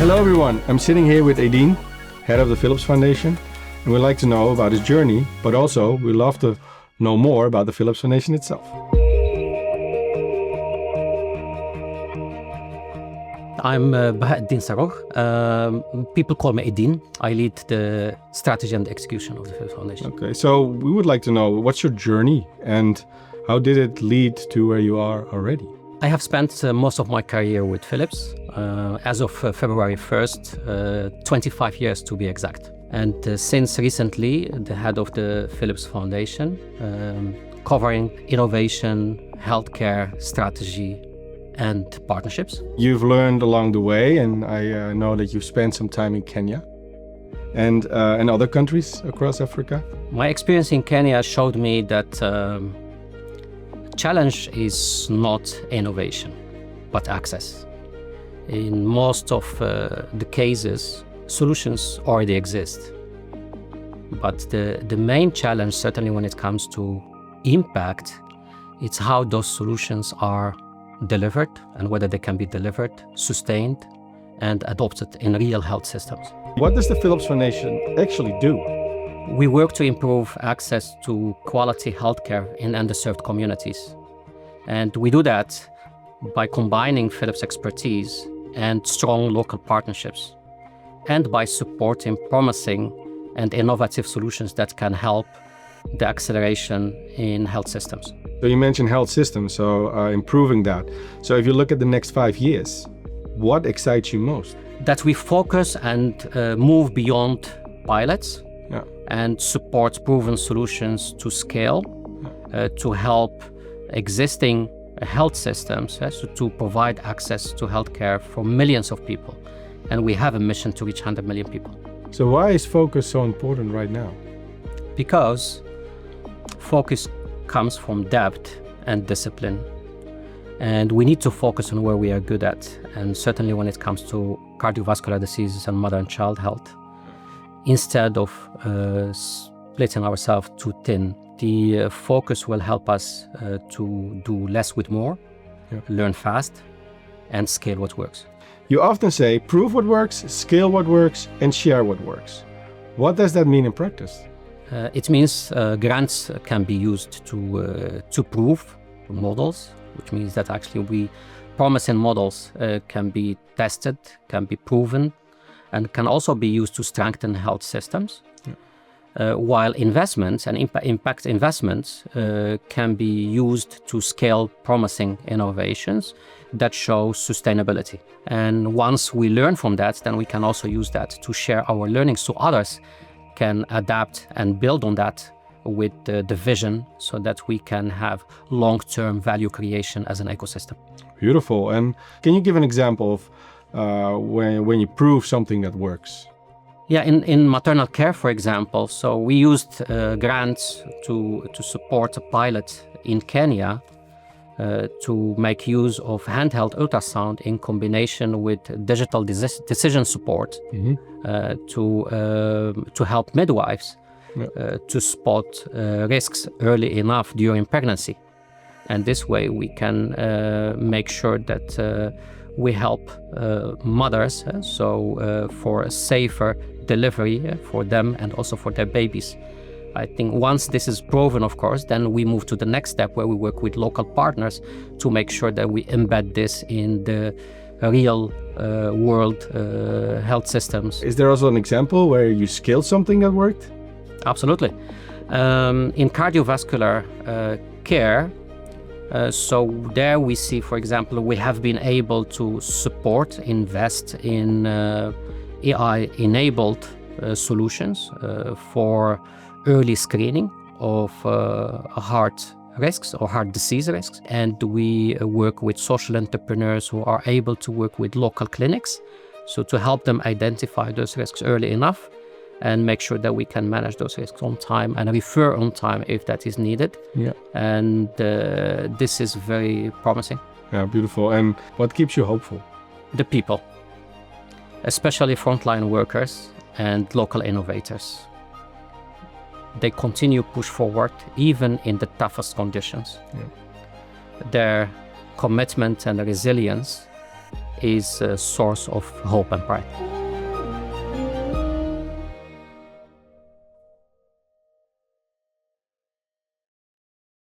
Hello everyone, I'm sitting here with Eddine, head of the Philips Foundation, and we'd like to know about his journey, but also we'd love to know more about the Philips Foundation itself. I'm Eddine Sarroukh. People call me Eddine. I lead the strategy and execution of the Philips Foundation. Okay, so we would like to know, what's your journey and how did it lead to where you are already? I have spent most of my career with Philips. As of February 1st, 25 years to be exact. And since recently, the head of the Philips Foundation, covering innovation, healthcare, strategy, and partnerships. You've learned along the way, and I know that you've spent some time in Kenya and other countries across Africa. My experience in Kenya showed me that challenge is not innovation, but access. In most of the cases, solutions already exist. But the main challenge, certainly when it comes to impact, it's how those solutions are delivered and whether they can be delivered, sustained, and adopted in real health systems. What does the Philips Foundation actually do? We work to improve access to quality healthcare in underserved communities. And we do that by combining Philips expertise and strong local partnerships, and by supporting promising and innovative solutions that can help the acceleration in health systems. So you mentioned health systems, so improving that. So if you look at the next 5 years, what excites you most? That we focus and move beyond pilots and support proven solutions to scale, to help existing health systems, so to provide access to healthcare for millions of people. And we have a mission to reach 100 million people. So why is focus so important right now? Because focus comes from depth and discipline. And we need to focus on where we are good at. And certainly when it comes to cardiovascular diseases and mother and child health, instead of splitting ourselves too thin, the focus will help us to do less with more, learn fast, and scale what works. You often say, prove what works, scale what works, and share what works. What does that mean in practice? It means grants can be used to prove models, which means that actually promising models can be tested, can be proven, and can also be used to strengthen health systems. While investments and impact investments can be used to scale promising innovations that show sustainability. And once we learn from that, then we can also use that to share our learnings so others can adapt and build on that with the vision so that we can have long-term value creation as an ecosystem. Beautiful. And can you give an example of when you prove something that works? Yeah, in maternal care, for example, so we used grants to support a pilot in Kenya to make use of handheld ultrasound in combination with digital decision support to help midwives to spot risks early enough during pregnancy. And this way we can make sure that we help mothers, for a safer delivery for them and also for their babies. I think once this is proven, of course, then we move to the next step where we work with local partners to make sure that we embed this in the real world health systems. Is there also an example where you scaled something that worked? Absolutely. In cardiovascular care, so there we see, for example, we have been able to invest in AI-enabled solutions for early screening of heart risks or heart disease risks. And we work with social entrepreneurs who are able to work with local clinics, so to help them identify those risks early enough and make sure that we can manage those risks on time and refer on time if that is needed. And this is very promising. Yeah, beautiful. And what keeps you hopeful? The people, especially frontline workers and local innovators. They continue to push forward even in the toughest conditions. Their commitment and resilience is a source of hope and pride.